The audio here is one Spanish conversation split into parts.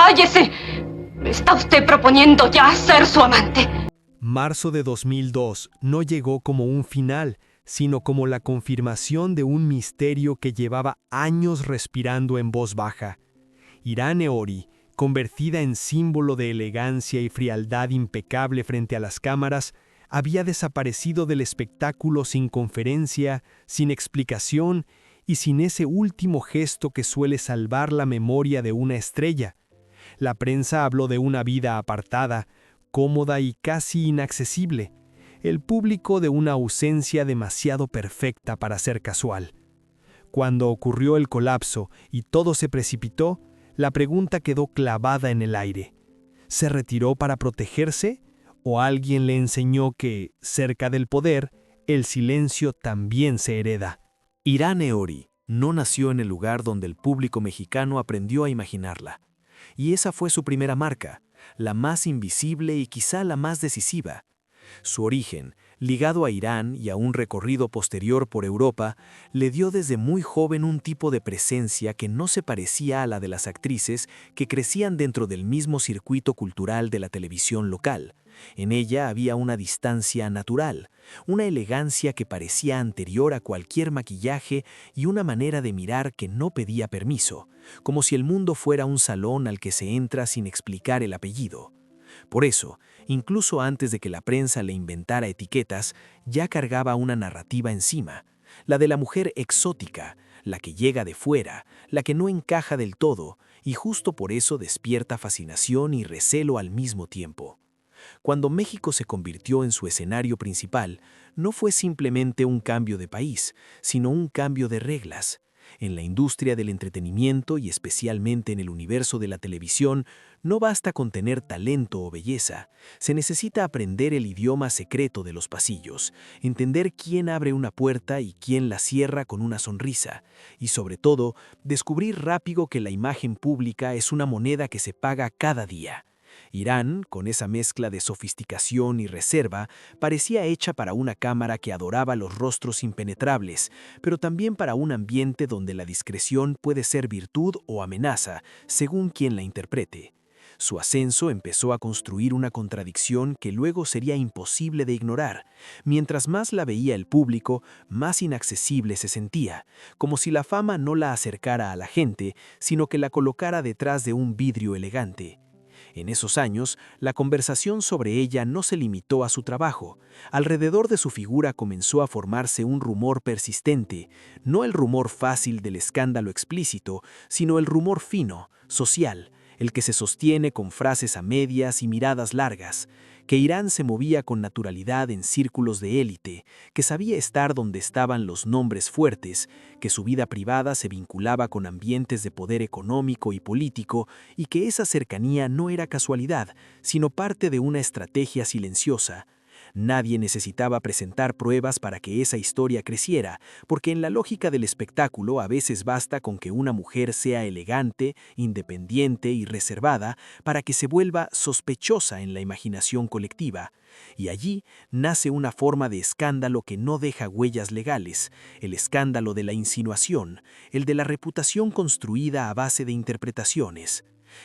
¡Cállese! ¿Me está usted proponiendo ya ser su amante? Marzo de 2002 no llegó como un final, sino como la confirmación de un misterio que llevaba años respirando en voz baja. Irán Eori, convertida en símbolo de elegancia y frialdad impecable frente a las cámaras, había desaparecido del espectáculo sin conferencia, sin explicación y sin ese último gesto que suele salvar la memoria de una estrella. La prensa habló de una vida apartada, cómoda y casi inaccesible, el público de una ausencia demasiado perfecta para ser casual. Cuando ocurrió el colapso y todo se precipitó, la pregunta quedó clavada en el aire. ¿Se retiró para protegerse? ¿O alguien le enseñó que, cerca del poder, el silencio también se hereda? Irán Eori no nació en el lugar donde el público mexicano aprendió a imaginarla. Y esa fue su primera marca, la más invisible y quizá la más decisiva. Su origen, ligado a Irán y a un recorrido posterior por Europa, le dio desde muy joven un tipo de presencia que no se parecía a la de las actrices que crecían dentro del mismo circuito cultural de la televisión local. En ella había una distancia natural, una elegancia que parecía anterior a cualquier maquillaje y una manera de mirar que no pedía permiso, como si el mundo fuera un salón al que se entra sin explicar el apellido. Por eso, incluso antes de que la prensa le inventara etiquetas, ya cargaba una narrativa encima, la de la mujer exótica, la que llega de fuera, la que no encaja del todo, y justo por eso despierta fascinación y recelo al mismo tiempo. Cuando México se convirtió en su escenario principal, no fue simplemente un cambio de país, sino un cambio de reglas. En la industria del entretenimiento y especialmente en el universo de la televisión, no basta con tener talento o belleza, se necesita aprender el idioma secreto de los pasillos, entender quién abre una puerta y quién la cierra con una sonrisa, y sobre todo, descubrir rápido que la imagen pública es una moneda que se paga cada día. Irán, con esa mezcla de sofisticación y reserva, parecía hecha para una cámara que adoraba los rostros impenetrables, pero también para un ambiente donde la discreción puede ser virtud o amenaza, según quien la interprete. Su ascenso empezó a construir una contradicción que luego sería imposible de ignorar. Mientras más la veía el público, más inaccesible se sentía, como si la fama no la acercara a la gente, sino que la colocara detrás de un vidrio elegante. En esos años, la conversación sobre ella no se limitó a su trabajo. Alrededor de su figura comenzó a formarse un rumor persistente, no el rumor fácil del escándalo explícito, sino el rumor fino, social, el que se sostiene con frases a medias y miradas largas, que Irán se movía con naturalidad en círculos de élite, que sabía estar donde estaban los nombres fuertes, que su vida privada se vinculaba con ambientes de poder económico y político y que esa cercanía no era casualidad, sino parte de una estrategia silenciosa. Nadie necesitaba presentar pruebas para que esa historia creciera, porque en la lógica del espectáculo a veces basta con que una mujer sea elegante, independiente y reservada para que se vuelva sospechosa en la imaginación colectiva. Y allí nace una forma de escándalo que no deja huellas legales, el escándalo de la insinuación, el de la reputación construida a base de interpretaciones.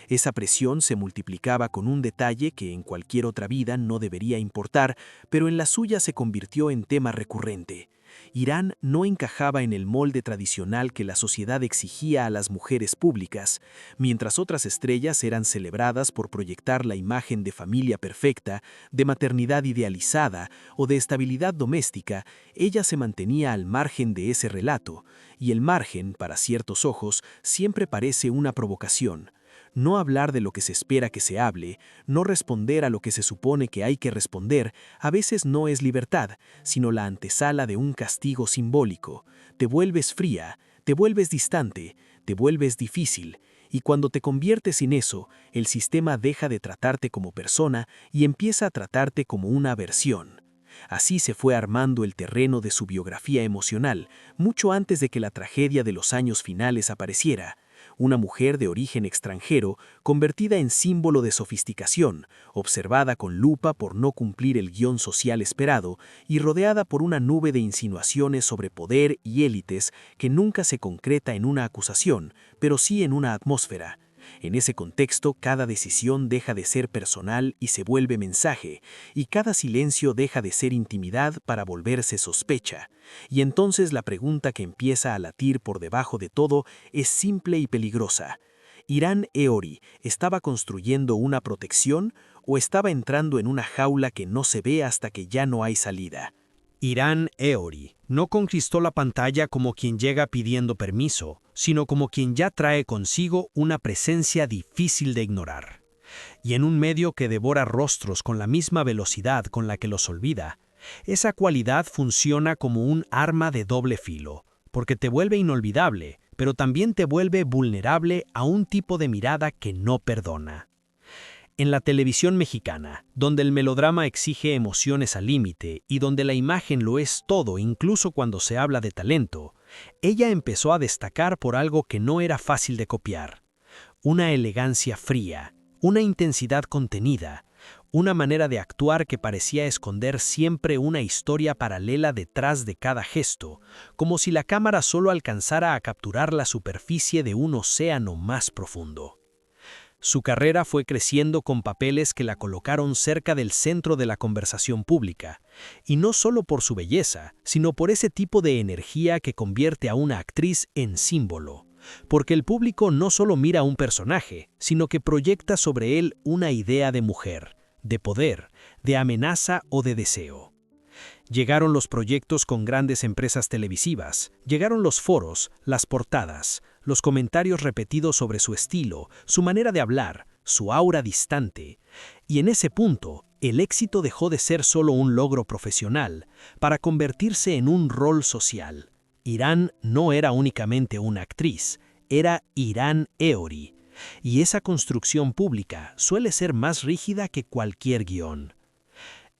Esa presión se multiplicaba con un detalle que en cualquier otra vida no debería importar, pero en la suya se convirtió en tema recurrente. Irán no encajaba en el molde tradicional que la sociedad exigía a las mujeres públicas. Mientras otras estrellas eran celebradas por proyectar la imagen de familia perfecta, de maternidad idealizada o de estabilidad doméstica, ella se mantenía al margen de ese relato, y el margen, para ciertos ojos, siempre parece una provocación. No hablar de lo que se espera que se hable, no responder a lo que se supone que hay que responder, a veces no es libertad, sino la antesala de un castigo simbólico. Te vuelves fría, te vuelves distante, te vuelves difícil, y cuando te conviertes en eso, el sistema deja de tratarte como persona y empieza a tratarte como una aversión. Así se fue armando el terreno de su biografía emocional, mucho antes de que la tragedia de los años finales apareciera. Una mujer de origen extranjero, convertida en símbolo de sofisticación, observada con lupa por no cumplir el guión social esperado y rodeada por una nube de insinuaciones sobre poder y élites que nunca se concreta en una acusación, pero sí en una atmósfera. En ese contexto, cada decisión deja de ser personal y se vuelve mensaje, y cada silencio deja de ser intimidad para volverse sospecha. Y entonces la pregunta que empieza a latir por debajo de todo es simple y peligrosa. ¿Irán Eori estaba construyendo una protección o estaba entrando en una jaula que no se ve hasta que ya no hay salida? Irán Eori no conquistó la pantalla como quien llega pidiendo permiso, sino como quien ya trae consigo una presencia difícil de ignorar. Y en un medio que devora rostros con la misma velocidad con la que los olvida, esa cualidad funciona como un arma de doble filo, porque te vuelve inolvidable, pero también te vuelve vulnerable a un tipo de mirada que no perdona. En la televisión mexicana, donde el melodrama exige emociones al límite y donde la imagen lo es todo incluso cuando se habla de talento, ella empezó a destacar por algo que no era fácil de copiar. Una elegancia fría, una intensidad contenida, una manera de actuar que parecía esconder siempre una historia paralela detrás de cada gesto, como si la cámara solo alcanzara a capturar la superficie de un océano más profundo. Su carrera fue creciendo con papeles que la colocaron cerca del centro de la conversación pública, y no solo por su belleza, sino por ese tipo de energía que convierte a una actriz en símbolo, porque el público no solo mira a un personaje, sino que proyecta sobre él una idea de mujer, de poder, de amenaza o de deseo. Llegaron los proyectos con grandes empresas televisivas, llegaron los foros, las portadas, los comentarios repetidos sobre su estilo, su manera de hablar, su aura distante. Y en ese punto, el éxito dejó de ser solo un logro profesional para convertirse en un rol social. Irán no era únicamente una actriz, era Irán Eori. Y esa construcción pública suele ser más rígida que cualquier guión.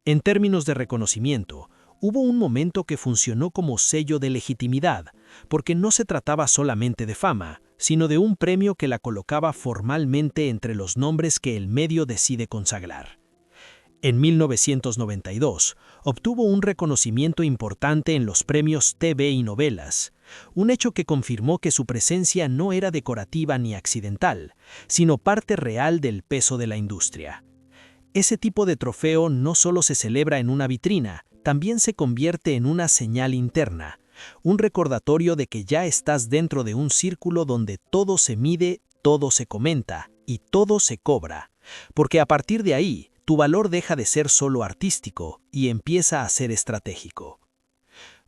En términos de reconocimiento, hubo un momento que funcionó como sello de legitimidad, porque no se trataba solamente de fama, sino de un premio que la colocaba formalmente entre los nombres que el medio decide consagrar. En 1992, obtuvo un reconocimiento importante en los premios TV y novelas, un hecho que confirmó que su presencia no era decorativa ni accidental, sino parte real del peso de la industria. Ese tipo de trofeo no solo se celebra en una vitrina, también se convierte en una señal interna, un recordatorio de que ya estás dentro de un círculo donde todo se mide, todo se comenta y todo se cobra, porque a partir de ahí, tu valor deja de ser solo artístico y empieza a ser estratégico.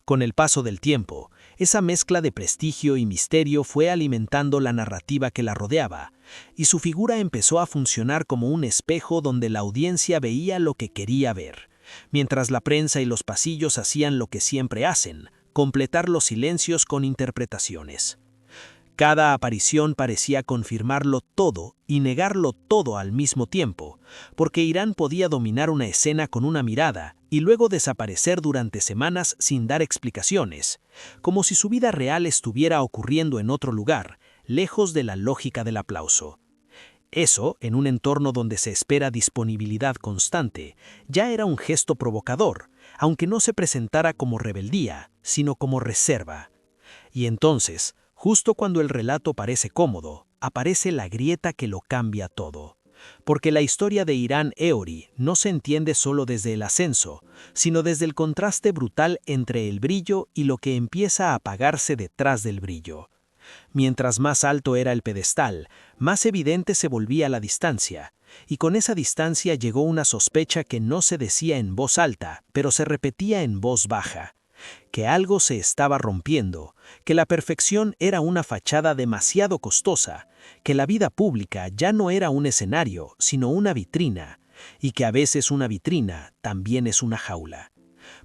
Con el paso del tiempo, esa mezcla de prestigio y misterio fue alimentando la narrativa que la rodeaba, y su figura empezó a funcionar como un espejo donde la audiencia veía lo que quería ver, mientras la prensa y los pasillos hacían lo que siempre hacen, completar los silencios con interpretaciones. Cada aparición parecía confirmarlo todo y negarlo todo al mismo tiempo, porque Irán podía dominar una escena con una mirada y luego desaparecer durante semanas sin dar explicaciones, como si su vida real estuviera ocurriendo en otro lugar, lejos de la lógica del aplauso. Eso, en un entorno donde se espera disponibilidad constante, ya era un gesto provocador, aunque no se presentara como rebeldía, sino como reserva. Y entonces, justo cuando el relato parece cómodo, aparece la grieta que lo cambia todo. Porque la historia de Irán Eori no se entiende solo desde el ascenso, sino desde el contraste brutal entre el brillo y lo que empieza a apagarse detrás del brillo. Mientras más alto era el pedestal, más evidente se volvía la distancia, y con esa distancia llegó una sospecha que no se decía en voz alta, pero se repetía en voz baja. Que algo se estaba rompiendo, que la perfección era una fachada demasiado costosa, que la vida pública ya no era un escenario, sino una vitrina, y que a veces una vitrina también es una jaula.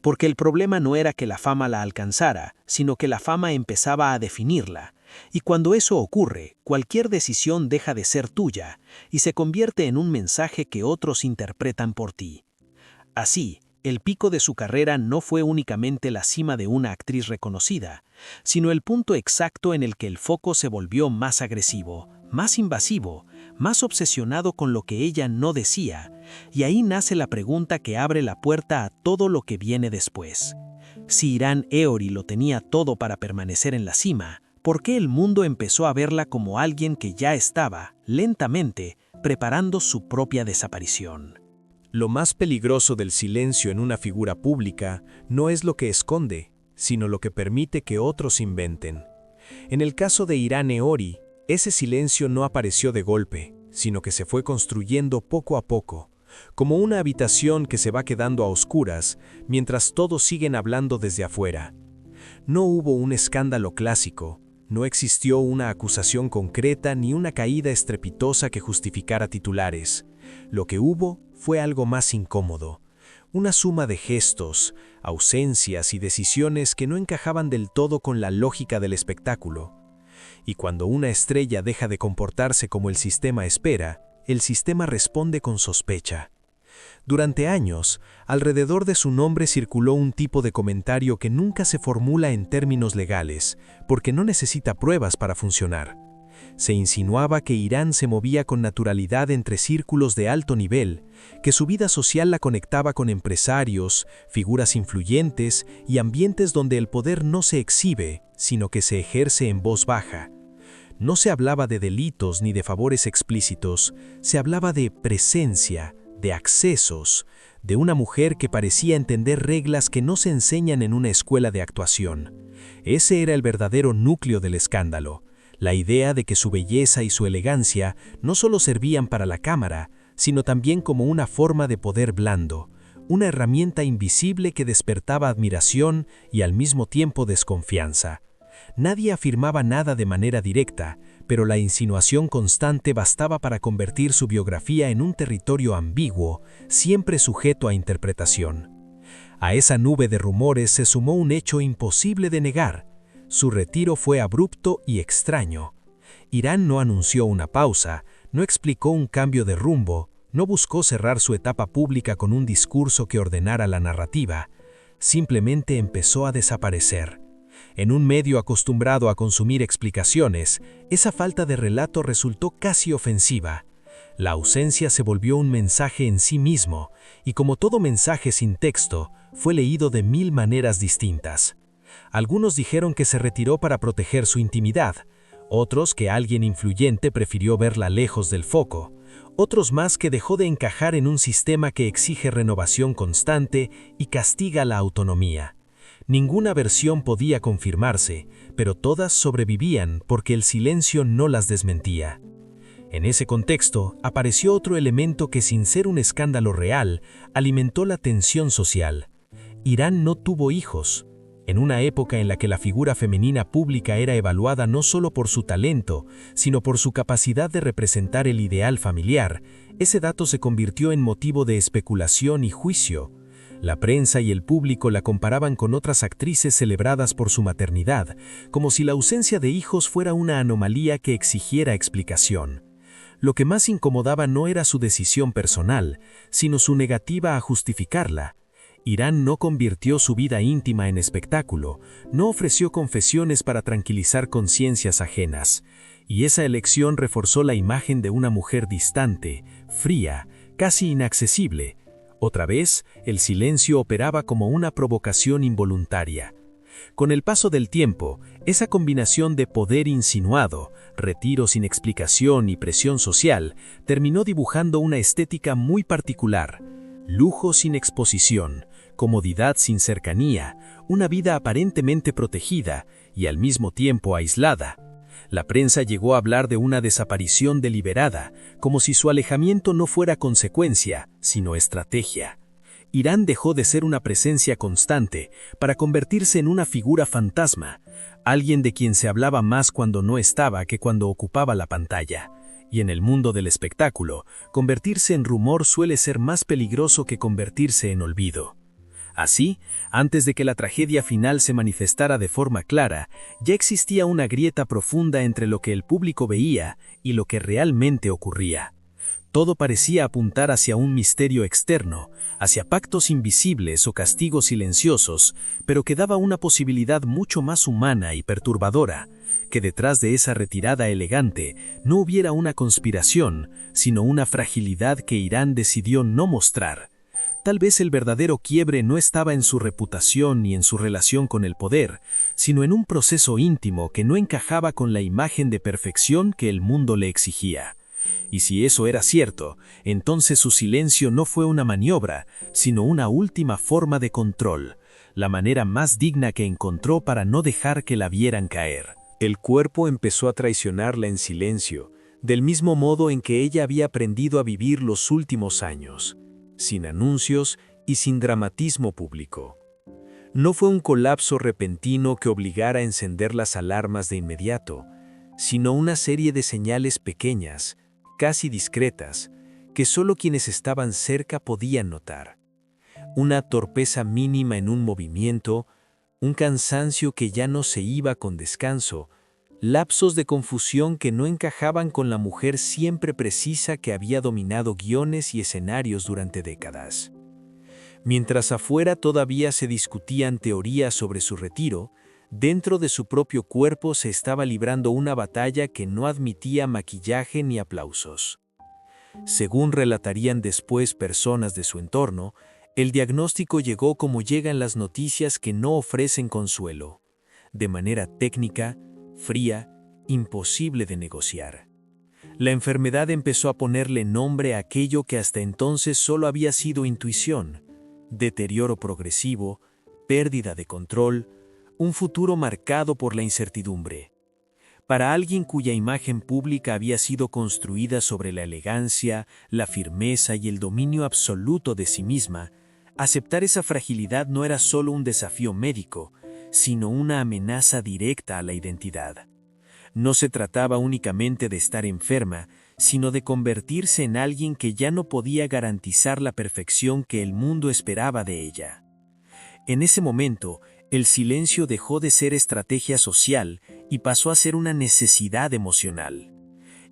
Porque el problema no era que la fama la alcanzara, sino que la fama empezaba a definirla, y cuando eso ocurre, cualquier decisión deja de ser tuya y se convierte en un mensaje que otros interpretan por ti. Así, el pico de su carrera no fue únicamente la cima de una actriz reconocida, sino el punto exacto en el que el foco se volvió más agresivo, más invasivo, más obsesionado con lo que ella no decía, y ahí nace la pregunta que abre la puerta a todo lo que viene después. Si Irán Eori lo tenía todo para permanecer en la cima, ¿Por qué el mundo empezó a verla como alguien que ya estaba, lentamente, preparando su propia desaparición? Lo más peligroso del silencio en una figura pública no es lo que esconde, sino lo que permite que otros inventen. En el caso de Irán Eori, ese silencio no apareció de golpe, sino que se fue construyendo poco a poco, como una habitación que se va quedando a oscuras mientras todos siguen hablando desde afuera. No hubo un escándalo clásico, no existió una acusación concreta ni una caída estrepitosa que justificara titulares. Lo que hubo fue algo más incómodo, una suma de gestos, ausencias y decisiones que no encajaban del todo con la lógica del espectáculo. Y cuando una estrella deja de comportarse como el sistema espera, el sistema responde con sospecha. Durante años, alrededor de su nombre circuló un tipo de comentario que nunca se formula en términos legales, porque no necesita pruebas para funcionar. Se insinuaba que Irán se movía con naturalidad entre círculos de alto nivel, que su vida social la conectaba con empresarios, figuras influyentes y ambientes donde el poder no se exhibe, sino que se ejerce en voz baja. No se hablaba de delitos ni de favores explícitos, se hablaba de presencia, de accesos, de una mujer que parecía entender reglas que no se enseñan en una escuela de actuación. Ese era el verdadero núcleo del escándalo, la idea de que su belleza y su elegancia no solo servían para la cámara, sino también como una forma de poder blando, una herramienta invisible que despertaba admiración y al mismo tiempo desconfianza. Nadie afirmaba nada de manera directa, pero la insinuación constante bastaba para convertir su biografía en un territorio ambiguo, siempre sujeto a interpretación. A esa nube de rumores se sumó un hecho imposible de negar. Su retiro fue abrupto y extraño. Irán no anunció una pausa, no explicó un cambio de rumbo, no buscó cerrar su etapa pública con un discurso que ordenara la narrativa. Simplemente empezó a desaparecer. En un medio acostumbrado a consumir explicaciones, esa falta de relato resultó casi ofensiva. La ausencia se volvió un mensaje en sí mismo, y como todo mensaje sin texto, fue leído de 1000 maneras distintas. Algunos dijeron que se retiró para proteger su intimidad, otros que alguien influyente prefirió verla lejos del foco, otros más que dejó de encajar en un sistema que exige renovación constante y castiga la autonomía. Ninguna versión podía confirmarse, pero todas sobrevivían porque el silencio no las desmentía. En ese contexto, apareció otro elemento que, sin ser un escándalo real, alimentó la tensión social. Irán no tuvo hijos. En una época en la que la figura femenina pública era evaluada no solo por su talento, sino por su capacidad de representar el ideal familiar, ese dato se convirtió en motivo de especulación y juicio. La prensa y el público la comparaban con otras actrices celebradas por su maternidad, como si la ausencia de hijos fuera una anomalía que exigiera explicación. Lo que más incomodaba no era su decisión personal, sino su negativa a justificarla. Irán no convirtió su vida íntima en espectáculo, no ofreció confesiones para tranquilizar conciencias ajenas, y esa elección reforzó la imagen de una mujer distante, fría, casi inaccesible. Otra vez, el silencio operaba como una provocación involuntaria. Con el paso del tiempo, esa combinación de poder insinuado, retiro sin explicación y presión social, terminó dibujando una estética muy particular. Lujo sin exposición, comodidad sin cercanía, una vida aparentemente protegida y al mismo tiempo aislada. La prensa llegó a hablar de una desaparición deliberada, como si su alejamiento no fuera consecuencia, sino estrategia. Irán dejó de ser una presencia constante para convertirse en una figura fantasma, alguien de quien se hablaba más cuando no estaba que cuando ocupaba la pantalla. Y en el mundo del espectáculo, convertirse en rumor suele ser más peligroso que convertirse en olvido. Así, antes de que la tragedia final se manifestara de forma clara, ya existía una grieta profunda entre lo que el público veía y lo que realmente ocurría. Todo parecía apuntar hacia un misterio externo, hacia pactos invisibles o castigos silenciosos, pero que daba una posibilidad mucho más humana y perturbadora, que detrás de esa retirada elegante no hubiera una conspiración, sino una fragilidad que Irán decidió no mostrar. Tal vez el verdadero quiebre no estaba en su reputación ni en su relación con el poder, sino en un proceso íntimo que no encajaba con la imagen de perfección que el mundo le exigía. Y si eso era cierto, entonces su silencio no fue una maniobra, sino una última forma de control, la manera más digna que encontró para no dejar que la vieran caer. El cuerpo empezó a traicionarla en silencio, del mismo modo en que ella había aprendido a vivir los últimos años, sin anuncios y sin dramatismo público. No fue un colapso repentino que obligara a encender las alarmas de inmediato, sino una serie de señales pequeñas, casi discretas, que solo quienes estaban cerca podían notar. Una torpeza mínima en un movimiento, un cansancio que ya no se iba con descanso, lapsos de confusión que no encajaban con la mujer siempre precisa que había dominado guiones y escenarios durante décadas. Mientras afuera todavía se discutían teorías sobre su retiro, dentro de su propio cuerpo se estaba librando una batalla que no admitía maquillaje ni aplausos. Según relatarían después personas de su entorno, el diagnóstico llegó como llegan las noticias que no ofrecen consuelo, de manera técnica, fría, imposible de negociar. La enfermedad empezó a ponerle nombre a aquello que hasta entonces solo había sido intuición: deterioro progresivo, pérdida de control, un futuro marcado por la incertidumbre. Para alguien cuya imagen pública había sido construida sobre la elegancia, la firmeza y el dominio absoluto de sí misma, aceptar esa fragilidad no era solo un desafío médico, sino una amenaza directa a la identidad. No se trataba únicamente de estar enferma, sino de convertirse en alguien que ya no podía garantizar la perfección que el mundo esperaba de ella. En ese momento, el silencio dejó de ser estrategia social y pasó a ser una necesidad emocional.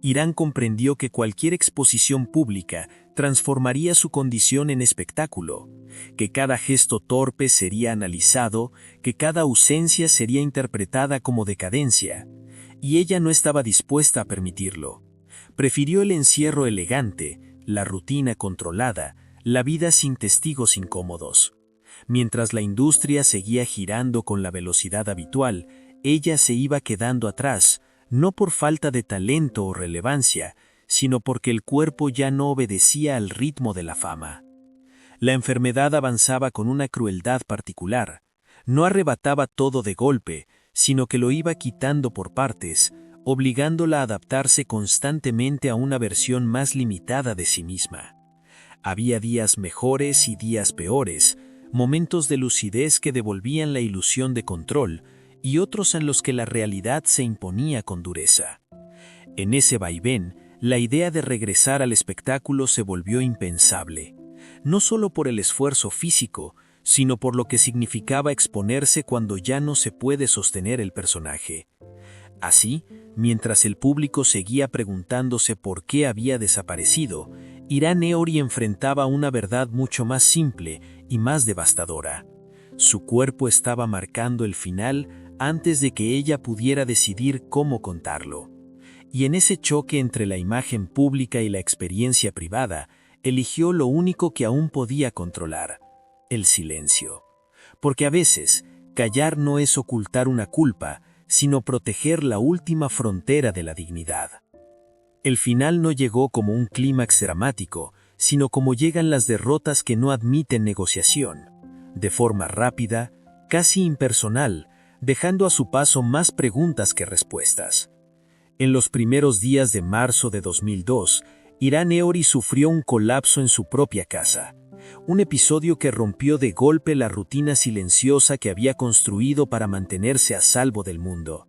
Irán comprendió que cualquier exposición pública transformaría su condición en espectáculo, que cada gesto torpe sería analizado, que cada ausencia sería interpretada como decadencia, y ella no estaba dispuesta a permitirlo. Prefirió el encierro elegante, la rutina controlada, la vida sin testigos incómodos. Mientras la industria seguía girando con la velocidad habitual, ella se iba quedando atrás, no por falta de talento o relevancia, sino porque el cuerpo ya no obedecía al ritmo de la fama. La enfermedad avanzaba con una crueldad particular. No arrebataba todo de golpe, sino que lo iba quitando por partes, obligándola a adaptarse constantemente a una versión más limitada de sí misma. Había días mejores y días peores, momentos de lucidez que devolvían la ilusión de control, y otros en los que la realidad se imponía con dureza. En ese vaivén, la idea de regresar al espectáculo se volvió impensable, no solo por el esfuerzo físico, sino por lo que significaba exponerse cuando ya no se puede sostener el personaje. Así, mientras el público seguía preguntándose por qué había desaparecido, Irán Neori enfrentaba una verdad mucho más simple y más devastadora. Su cuerpo estaba marcando el final antes de que ella pudiera decidir cómo contarlo. Y en ese choque entre la imagen pública y la experiencia privada, eligió lo único que aún podía controlar: el silencio. Porque a veces, callar no es ocultar una culpa, sino proteger la última frontera de la dignidad. El final no llegó como un clímax dramático, sino como llegan las derrotas que no admiten negociación, de forma rápida, casi impersonal, dejando a su paso más preguntas que respuestas. En los primeros días de marzo de 2002, Irán Neori sufrió un colapso en su propia casa, un episodio que rompió de golpe la rutina silenciosa que había construido para mantenerse a salvo del mundo.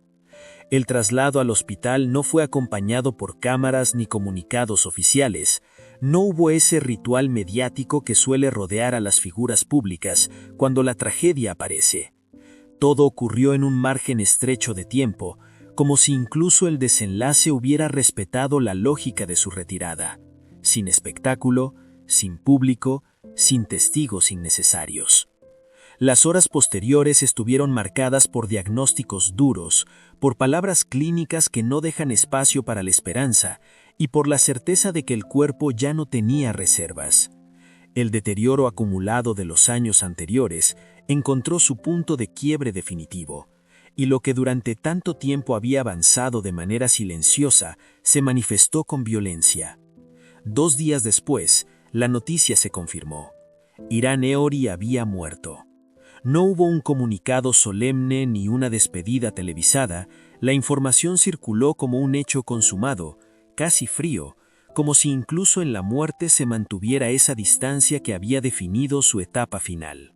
El traslado al hospital no fue acompañado por cámaras ni comunicados oficiales. No hubo ese ritual mediático que suele rodear a las figuras públicas cuando la tragedia aparece. Todo ocurrió en un margen estrecho de tiempo, como si incluso el desenlace hubiera respetado la lógica de su retirada. Sin espectáculo, sin público, sin testigos innecesarios. Las horas posteriores estuvieron marcadas por diagnósticos duros, por palabras clínicas que no dejan espacio para la esperanza y por la certeza de que el cuerpo ya no tenía reservas. El deterioro acumulado de los años anteriores encontró su punto de quiebre definitivo, y lo que durante tanto tiempo había avanzado de manera silenciosa se manifestó con violencia. 2 días después, la noticia se confirmó. Irán Eori había muerto. No hubo un comunicado solemne ni una despedida televisada, la información circuló como un hecho consumado, casi frío, como si incluso en la muerte se mantuviera esa distancia que había definido su etapa final.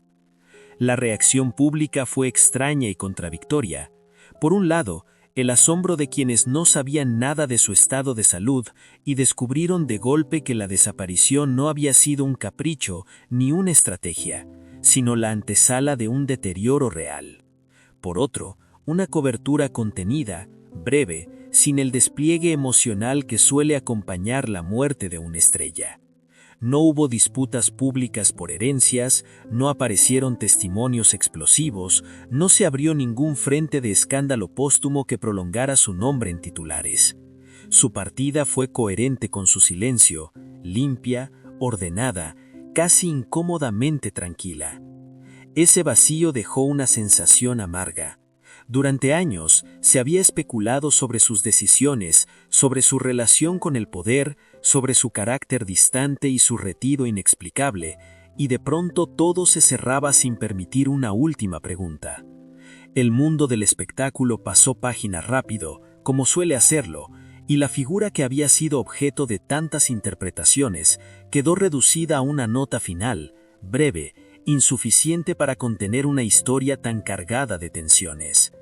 La reacción pública fue extraña y contradictoria. Por un lado, el asombro de quienes no sabían nada de su estado de salud y descubrieron de golpe que la desaparición no había sido un capricho ni una estrategia, sino la antesala de un deterioro real. Por otro, una cobertura contenida, breve, sin el despliegue emocional que suele acompañar la muerte de una estrella. No hubo disputas públicas por herencias, no aparecieron testimonios explosivos, no se abrió ningún frente de escándalo póstumo que prolongara su nombre en titulares. Su partida fue coherente con su silencio, limpia, ordenada, casi incómodamente tranquila. Ese vacío dejó una sensación amarga. Durante años se había especulado sobre sus decisiones, sobre su relación con el poder, sobre su carácter distante y su retiro inexplicable, y de pronto todo se cerraba sin permitir una última pregunta. El mundo del espectáculo pasó página rápido, como suele hacerlo, y la figura que había sido objeto de tantas interpretaciones quedó reducida a una nota final, breve, insuficiente para contener una historia tan cargada de tensiones.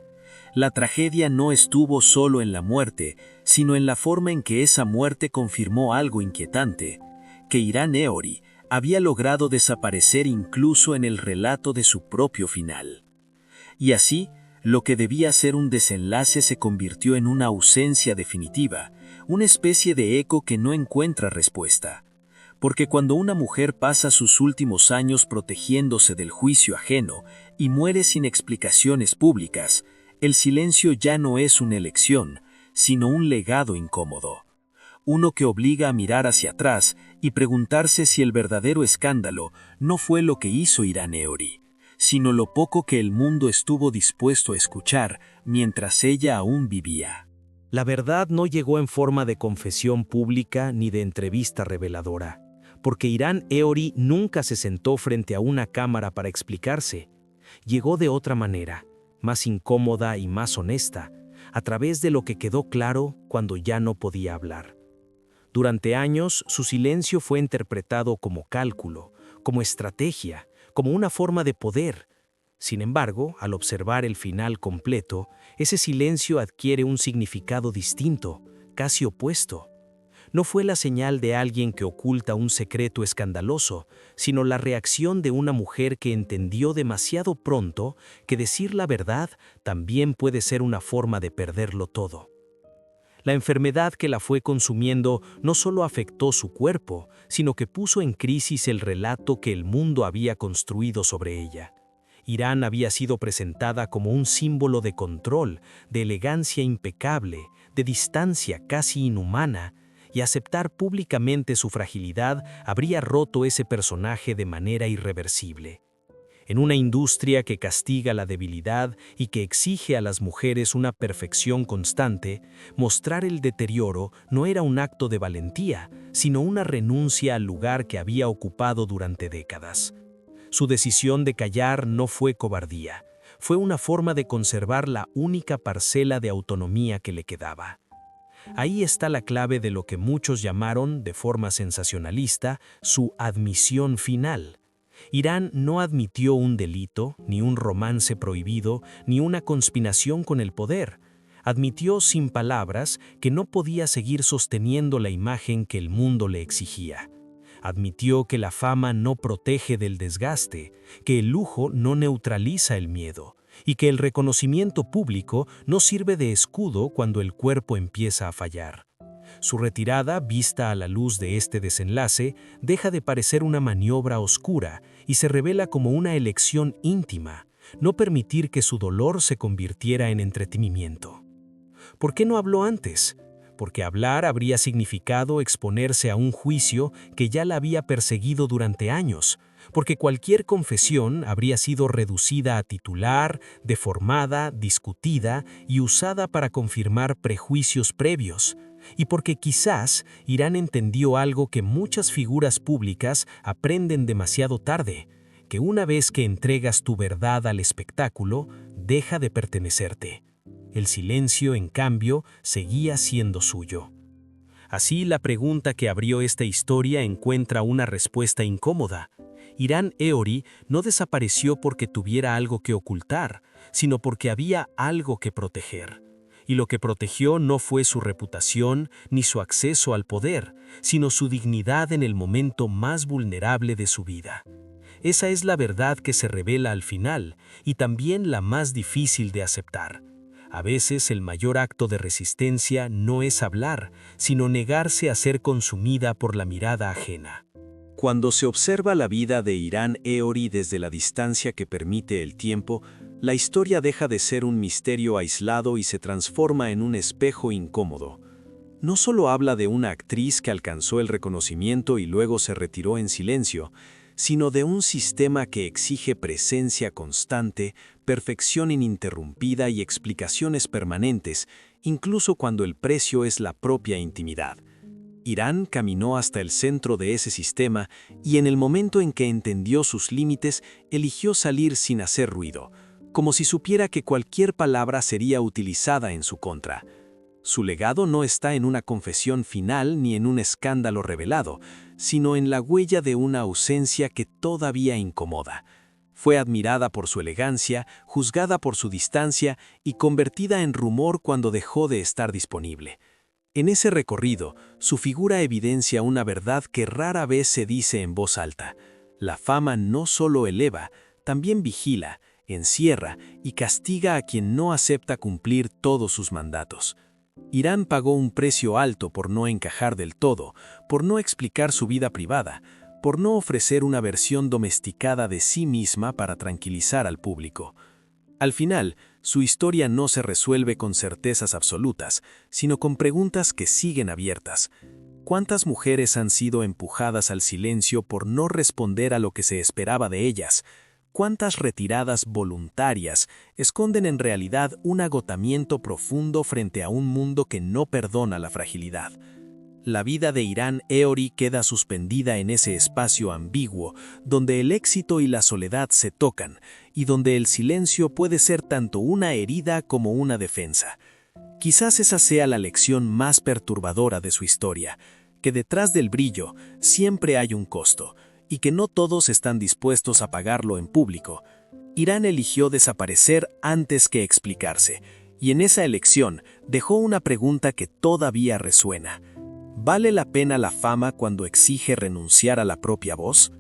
La tragedia no estuvo solo en la muerte, sino en la forma en que esa muerte confirmó algo inquietante, que Irán Eori había logrado desaparecer incluso en el relato de su propio final. Y así, lo que debía ser un desenlace se convirtió en una ausencia definitiva, una especie de eco que no encuentra respuesta. Porque cuando una mujer pasa sus últimos años protegiéndose del juicio ajeno y muere sin explicaciones públicas, el silencio ya no es una elección, sino un legado incómodo. Uno que obliga a mirar hacia atrás y preguntarse si el verdadero escándalo no fue lo que hizo Irán Eori, sino lo poco que el mundo estuvo dispuesto a escuchar mientras ella aún vivía. La verdad no llegó en forma de confesión pública ni de entrevista reveladora, porque Irán Eori nunca se sentó frente a una cámara para explicarse. Llegó de otra manera, más incómoda y más honesta, a través de lo que quedó claro cuando ya no podía hablar. Durante años, su silencio fue interpretado como cálculo, como estrategia, como una forma de poder. Sin embargo, al observar el final completo, ese silencio adquiere un significado distinto, casi opuesto. No fue la señal de alguien que oculta un secreto escandaloso, sino la reacción de una mujer que entendió demasiado pronto que decir la verdad también puede ser una forma de perderlo todo. La enfermedad que la fue consumiendo no solo afectó su cuerpo, sino que puso en crisis el relato que el mundo había construido sobre ella. Irán había sido presentada como un símbolo de control, de elegancia impecable, de distancia casi inhumana, y aceptar públicamente su fragilidad habría roto ese personaje de manera irreversible. En una industria que castiga la debilidad y que exige a las mujeres una perfección constante, mostrar el deterioro no era un acto de valentía, sino una renuncia al lugar que había ocupado durante décadas. Su decisión de callar no fue cobardía, fue una forma de conservar la única parcela de autonomía que le quedaba. Ahí está la clave de lo que muchos llamaron, de forma sensacionalista, su admisión final. Irán no admitió un delito, ni un romance prohibido, ni una conspiración con el poder. Admitió sin palabras que no podía seguir sosteniendo la imagen que el mundo le exigía. Admitió que la fama no protege del desgaste, que el lujo no neutraliza el miedo, y que el reconocimiento público no sirve de escudo cuando el cuerpo empieza a fallar. Su retirada, vista a la luz de este desenlace, deja de parecer una maniobra oscura y se revela como una elección íntima, no permitir que su dolor se convirtiera en entretenimiento. ¿Por qué no habló antes? porque hablar habría significado exponerse a un juicio que ya la había perseguido durante años, porque cualquier confesión habría sido reducida a titular, deformada, discutida y usada para confirmar prejuicios previos, y porque quizás Irán entendió algo que muchas figuras públicas aprenden demasiado tarde, que una vez que entregas tu verdad al espectáculo, deja de pertenecerte. El silencio, en cambio, seguía siendo suyo. Así, la pregunta que abrió esta historia encuentra una respuesta incómoda. Irán Eori no desapareció porque tuviera algo que ocultar, sino porque había algo que proteger. Y lo que protegió no fue su reputación ni su acceso al poder, sino su dignidad en el momento más vulnerable de su vida. Esa es la verdad que se revela al final, y también la más difícil de aceptar. A veces el mayor acto de resistencia no es hablar, sino negarse a ser consumida por la mirada ajena. Cuando se observa la vida de Irán Eori desde la distancia que permite el tiempo, la historia deja de ser un misterio aislado y se transforma en un espejo incómodo. No solo habla de una actriz que alcanzó el reconocimiento y luego se retiró en silencio, sino de un sistema que exige presencia constante, perfección ininterrumpida y explicaciones permanentes, incluso cuando el precio es la propia intimidad. Irán caminó hasta el centro de ese sistema y en el momento en que entendió sus límites, eligió salir sin hacer ruido, como si supiera que cualquier palabra sería utilizada en su contra. Su legado no está en una confesión final ni en un escándalo revelado, sino en la huella de una ausencia que todavía incomoda. Fue admirada por su elegancia, juzgada por su distancia y convertida en rumor cuando dejó de estar disponible. En ese recorrido, su figura evidencia una verdad que rara vez se dice en voz alta. La fama no solo eleva, también vigila, encierra y castiga a quien no acepta cumplir todos sus mandatos. Irán pagó un precio alto por no encajar del todo, por no explicar su vida privada, por no ofrecer una versión domesticada de sí misma para tranquilizar al público. Al final, su historia no se resuelve con certezas absolutas, sino con preguntas que siguen abiertas. ¿Cuántas mujeres han sido empujadas al silencio por no responder a lo que se esperaba de ellas? ¿Cuántas retiradas voluntarias esconden en realidad un agotamiento profundo frente a un mundo que no perdona la fragilidad? La vida de Irán Eori queda suspendida en ese espacio ambiguo, donde el éxito y la soledad se tocan, y donde el silencio puede ser tanto una herida como una defensa. Quizás esa sea la lección más perturbadora de su historia, que detrás del brillo siempre hay un costo, y que no todos están dispuestos a pagarlo en público. Irán eligió desaparecer antes que explicarse, y en esa elección dejó una pregunta que todavía resuena. ¿Vale la pena la fama cuando exige renunciar a la propia voz?